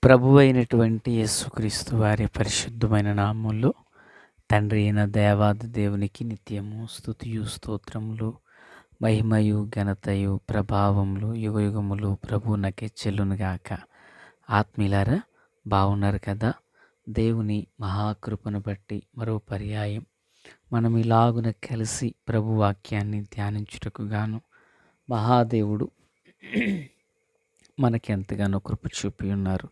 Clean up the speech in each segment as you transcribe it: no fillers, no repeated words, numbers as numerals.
ప్రభువైనటువంటి యేసుక్రీస్తు వారి పరిశుద్ధమైన నామములో తండ్రి అయిన దేవాది దేవునికి నిత్యము స్తుతియు స్తోత్రములు మహిమయు ఘనతయు ప్రభావములు యుగయుగములు ప్రభువునకే చెల్లునుగాక. ఆత్మీయులారా, బాగున్నారు కదా? దేవుని మహాకృపను బట్టి మరో పర్యాయం మనం ఇలాగున కలిసి ప్రభు వాక్యాన్ని ధ్యానించుటకు గాను మహాదేవుడు మనకెంతగానో కృప చూపి ఉన్నారు.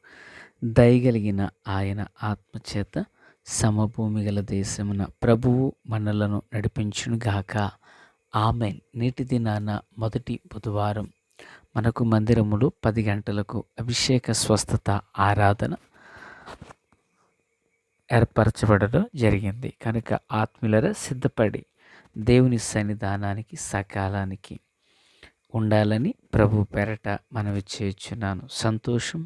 దయగలిగిన ఆయన ఆత్మచేత సమభూమి గల దేశమున ప్రభువు మనలను నడిపించునుగాక. ఆమేన్. నేటి దినాన మొదటి బుధవారం మనకు మందిరములో 10 గంటలకు అభిషేక స్వస్థత ఆరాధన ఏర్పరచబడడం జరిగింది. కనుక ఆత్మీయులరా, సిద్ధపడి దేవుని సన్నిధానానికి సకాలానికి ఉండాలని ప్రభు పేరట మనవి చేయుచున్నాను. సంతోషం.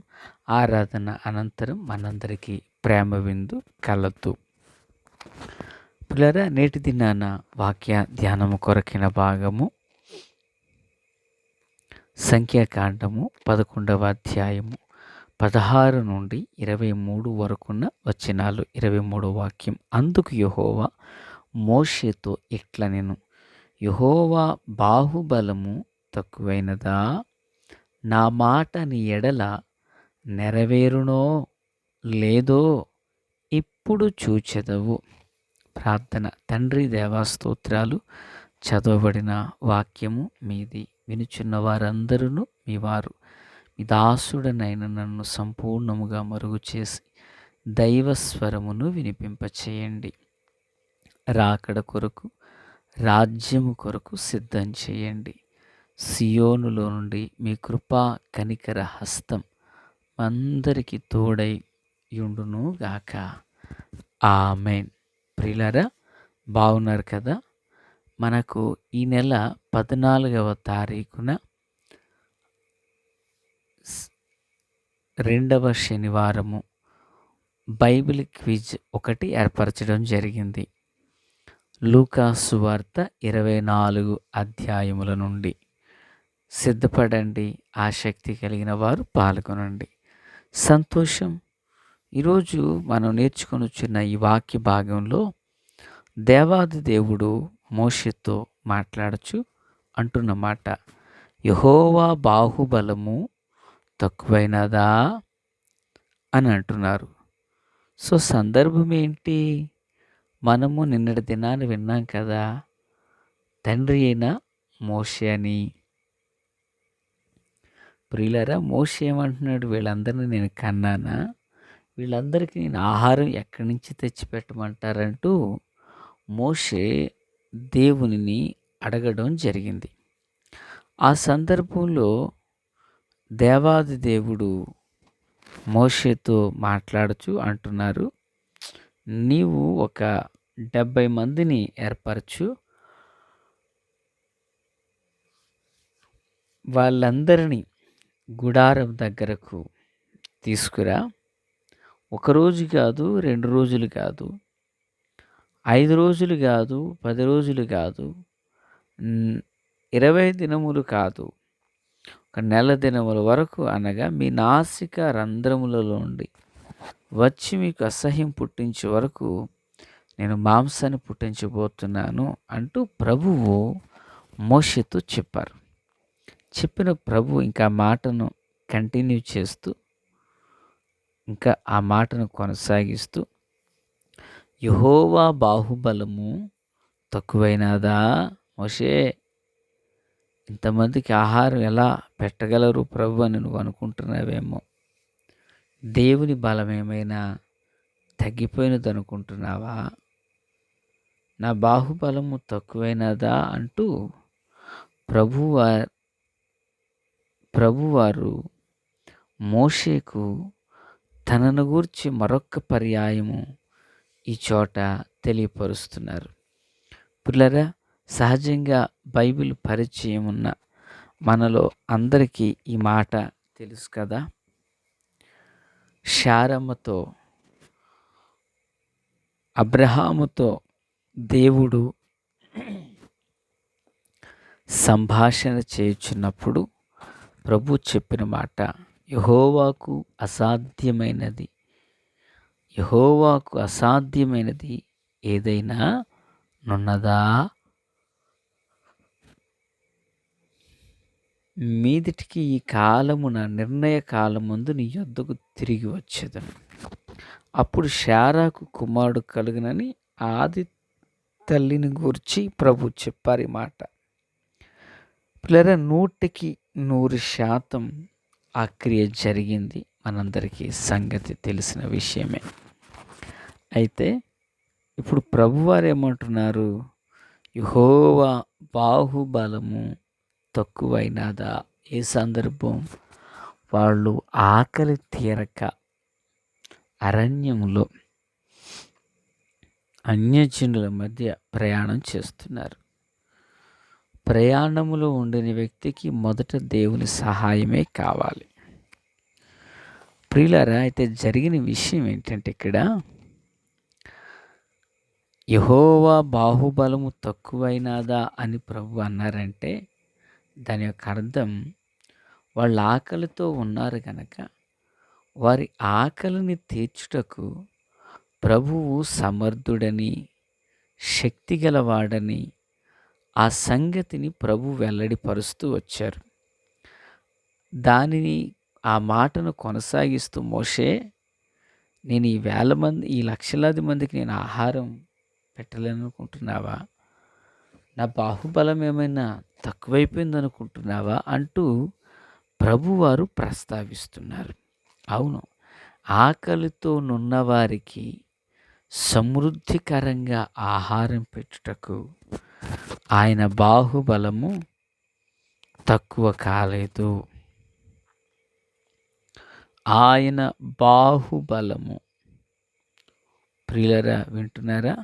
ఆరాధన అనంతరం మనందరికీ ప్రేమ విందు కలదు. పిల్లరా, నేటి దినాన వాక్య ధ్యానము కొరకిన భాగము సంఖ్యాకాండము 11వ అధ్యాయము 16 నుండి 23 వరకున్న వచనాలు. 23 వాక్యం. అందుకు యెహోవా మోషేతో ఇట్లనెను, యెహోవా బాహుబలము తక్కువైనదా? నా మాట నీ ఎడల నెరవేరునో లేదో ఇప్పుడు చూచెదవు. ప్రార్థన. తండ్రి దేవా, స్తోత్రాలు. చదవబడిన వాక్యము మీది. వినుచున్న వారందరూ మీ వారు. మీ దాసుడనైన నన్ను సంపూర్ణముగా మరుగు చేసి దైవస్వరమును వినిపింపచేయండి. రాకడ కొరకు, రాజ్యము కొరకు సిద్ధం చేయండి. సియోనులో నుండి మీ కృపా కనికర హస్తం అందరికీ తోడై యుండును గాక. ఆమేన్. ప్రియులారా, బాగున్నారు కదా? మనకు ఈ నెల 14వ తారీఖున 2వ శనివారము బైబిల్ క్విజ్ ఒకటి ఏర్పరచడం జరిగింది. లూకా సువార్త 24 అధ్యాయముల నుండి. సిద్ధపడండి. ఆసక్తి కలిగిన వారు పాల్గొనండి. సంతోషం. ఈరోజు మనం నేర్చుకొనుచున్న ఈ వాక్య భాగంలో దేవాది దేవుడు మోషేతో మాట్లాడచ్చు అంటున్న మాట, యెహోవా బాహుబలము తక్కువైనదా అని అంటున్నారు. సో సందర్భం ఏంటి? మనము నిన్నటి దినాన్ని విన్నాం కదా, తండ్రి అయిన మోషే అని. ప్రియులారా, మోషే ఏమంటున్నాడు? వీళ్ళందరినీ నేను కన్నానా? వీళ్ళందరికీ నేను ఆహారం ఎక్కడి నుంచి తెచ్చిపెట్టమంటారంటూ మోషే దేవునిని అడగడం జరిగింది. ఆ సందర్భంలో దేవాది దేవుడు మోషేతో మాట్లాడుచు అంటున్నారు, నీవు ఒక 70 మందిని ఏర్పరచు, వాళ్ళందరినీ గుడారం దగ్గరకు తీసుకురా. 1 రోజు కాదు, 2 రోజులు కాదు, 5 రోజులు కాదు, 10 రోజులు కాదు, 20 దినములు కాదు, 1 నెల దినముల వరకు, అనగా మీ నాసిక రంధ్రములలో నుండి వచ్చి మీకు అసహ్యం పుట్టించే వరకు నేను మాంసాన్ని పుట్టించబోతున్నాను అంటూ ప్రభువు మోషేతో చెప్పారు. చెప్పిన ప్రభు ఇంకా మాటను కంటిన్యూ చేస్తూ, ఇంకా ఆ మాటను కొనసాగిస్తూ, యెహోవా బాహుబలము తక్కువైనదా? మోషే, ఇంతమందికి ఆహారం ఎలా పెట్టగలరు ప్రభు అని నువ్వు అనుకుంటున్నావేమో. దేవుని బలం ఏమైనా తగ్గిపోయినది అనుకుంటున్నావా? నా బాహుబలము తక్కువైనదా అంటూ ప్రభువారు మోషేకు తనను గూర్చి మరొక్క పర్యాయము ఈ చోట తెలియపరుస్తున్నారు. పిల్లరా, సహజంగా బైబిల్ పరిచయం ఉన్న మనలో అందరికీ ఈ మాట తెలుసు కదా. శారమ్మతో, అబ్రహాముతో దేవుడు సంభాషణ చేయుచున్నప్పుడు ప్రభు చెప్పిన మాట యెహోవాకు అసాధ్యమైనది యెహోవాకు అసాధ్యమైనది ఏదైనా నున్నదా? మీదిటికి ఈ కాలమున నిర్ణయ కాలమందు నీ యొద్దకు తిరిగి వచ్చేదను. అప్పుడు శారాకు కుమారుడు కలుగునని ఆది తల్లిని గూర్చి ప్రభు చెప్పారు ఈ మాట. పిల్లరా, 100% ఆ క్రియ జరిగింది. మనందరికీ సంగతి తెలిసిన విషయమే. అయితే ఇప్పుడు ప్రభువారు ఏమంటున్నారు? యెహోవా బాహుబలము తక్కువైనదా? ఏ సందర్భం? వాళ్ళు ఆకలి తీరక అరణ్యములో అన్యజనుల మధ్య ప్రయాణం చేస్తున్నారు. ప్రయాణములో ఉండిన వ్యక్తికి మొదట దేవుని సహాయమే కావాలి. ప్రియులారా, అయితే జరిగిన విషయం ఏంటంటే, ఇక్కడ యెహోవా బాహుబలము తక్కువైనదా అని ప్రభు అన్నారంటే దాని యొక్క అర్థం, వాళ్ళు ఆకలితో ఉన్నారు కనుక వారి ఆకలిని తీర్చుటకు ప్రభువు సమర్థుడని, శక్తిగలవాడని ఆ సంగతిని ప్రభు వెల్లడిపరుస్తూ వచ్చారు. దానిని ఆ మాటను కొనసాగిస్తూ మోషే, నేను ఈ 1000 మంది, ఈ లక్షలాది మందికి నేను ఆహారం పెట్టలేననుకుంటున్నావా? నా బాహుబలం ఏమైనా తక్కువైపోయిందనుకుంటున్నావా? అంటూ ప్రభువారు ప్రస్తావిస్తున్నారు. అవును, ఆకలితో నున్నవారికి సమృద్ధికరంగా ఆహారం పెట్టుటకు ఆయన బాహుబలము తక్కువ కాలేదు. ఆయన బాహుబలము, ప్రియులరా వింటున్నారా?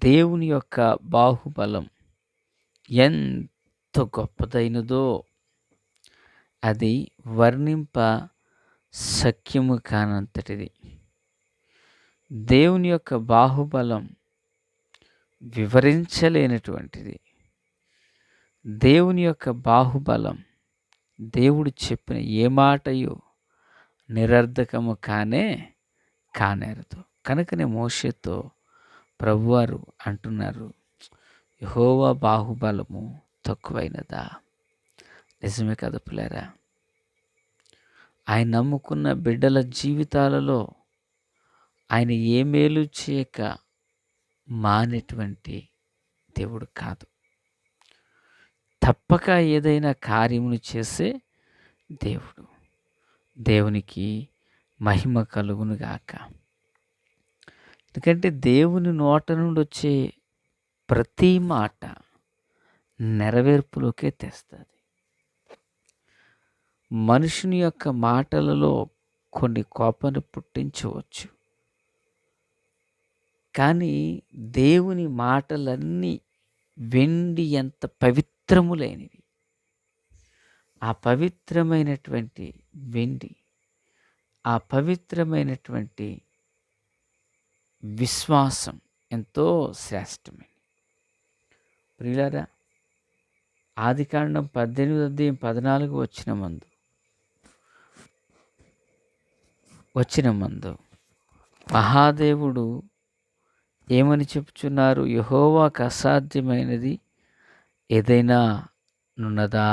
దేవుని యొక్క బాహుబలం ఎంత గొప్పదైనదో అది వర్ణింప శక్యము కానంతటిది. దేవుని యొక్క బాహుబలం వివరించలేనటువంటిది. దేవుని యొక్క బాహుబలం దేవుడు చెప్పిన ఏ మాటయో నిరర్ధకము కానేరదు. కనుకనే మోషేతో ప్రభువారు అంటున్నారు, యెహోవా బాహుబలము తక్కువైనదా? నిజమే కదా పిల్లరా? ఆయన నమ్ముకున్న బిడ్డల జీవితాలలో ఆయన ఏ మేలు చేయక మానేటువంటి దేవుడు కాదు. తప్పక ఏదైనా కార్యమును చేసే దేవుడు. దేవునికి మహిమ కలుగును గాక. ఎందుకంటే దేవుని నోట నుండి వచ్చే ప్రతి మాట నెరవేర్పులోకే తెస్తుంది. మనుషుని యొక్క మాటలలో కొన్ని కోపాన్ని పుట్టించవచ్చు, కానీ దేవుని మాటలన్నీ వెండి ఎంత పవిత్రములైనవి. ఆ పవిత్రమైనటువంటి వెండి, ఆ పవిత్రమైనటువంటి విశ్వాసం ఎంతో శ్రేష్టమైనది. ప్రియులారా, ఆదికాండం 18:14 వచ్చిన మందు మహాదేవుడు ఏమని చెప్పుచున్నారు? యెహోవాకు అసాధ్యమైనది ఏదైనా నున్నదా?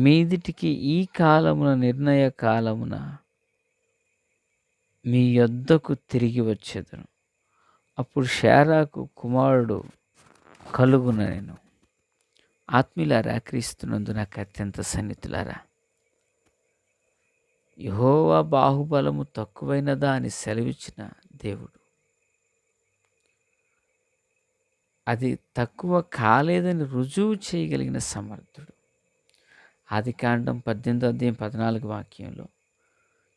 మీదిటికి ఈ కాలమున, నిర్ణయ కాలమున మీ యొద్దకు తిరిగి వచ్చేదను. అప్పుడు శారాకు కుమారుడు కలుగునెను. ఆత్మీయులారా, క్రీస్తునందు నాకు అత్యంత సన్నిహితులారా, యెహోవా బాహుబలము తక్కువైనదా అని సెలవిచ్చిన దేవుడు అది తక్కువ కాలేదని రుజువు చేయగలిగిన సమర్థుడు. ఆదికాండం 18:14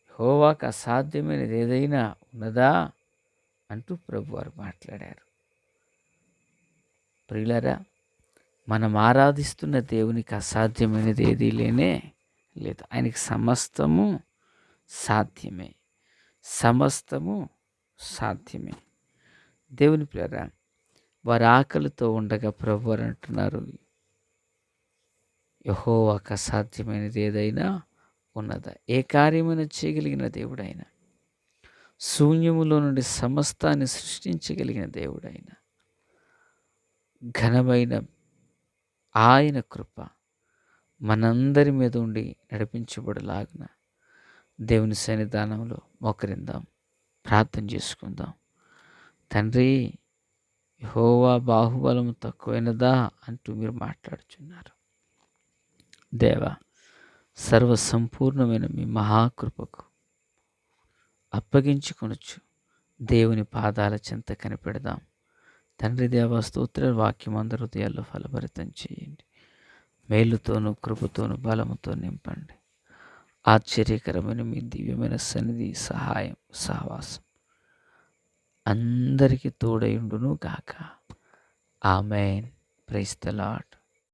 యెహోవాకు అసాధ్యమైనది ఏదైనా ఉన్నదా అంటూ ప్రభువారు మాట్లాడారు. ప్రియులారా, మనం ఆరాధిస్తున్న దేవునికి అసాధ్యమైనది ఏదీ లేదు. ఆయనకి సమస్తము సాధ్యమే. దేవుని ప్రియులారా, వారు ఆకలితో ఉండగా ప్రభువారు అంటున్నారు, యెహోవాకు అసాధ్యమైనది ఏదైనా ఉన్నదా? ఏ కార్యమైనా చేయగలిగిన దేవుడైన, శూన్యములో నుండి సమస్తాన్ని సృష్టించగలిగిన దేవుడైన, ఘనమైన ఆయన కృప మనందరి మీద ఉండి నడిపించబడలాగున దేవుని సన్నిధానంలో మోకరిందాం, ప్రార్థన చేసుకుందాం. తండ్రి, యెహోవా బాహుబలము తక్కువైనదా అంటూ మీరు మాట్లాడుచున్నారు. దేవా, సర్వ సంపూర్ణమైన మీ మహాకృపకు అప్పగించుకొనొచ్చు దేవుని పాదాల చెంత కనిపెడదాం. తండ్రి దేవ, స్తోత్ర వాక్యం అందరి హృదయాల్లో ఫలభరితం చేయండి. మేలుతోనూ కృపతోనూ బలముతో నింపండి. ఆశ్చర్యకరమైన మీ దివ్యమైన సన్నిధి, సహాయం, సహవాసం అందరికీ తోడయుండును గాక. ఆమేన్. Praise the lord.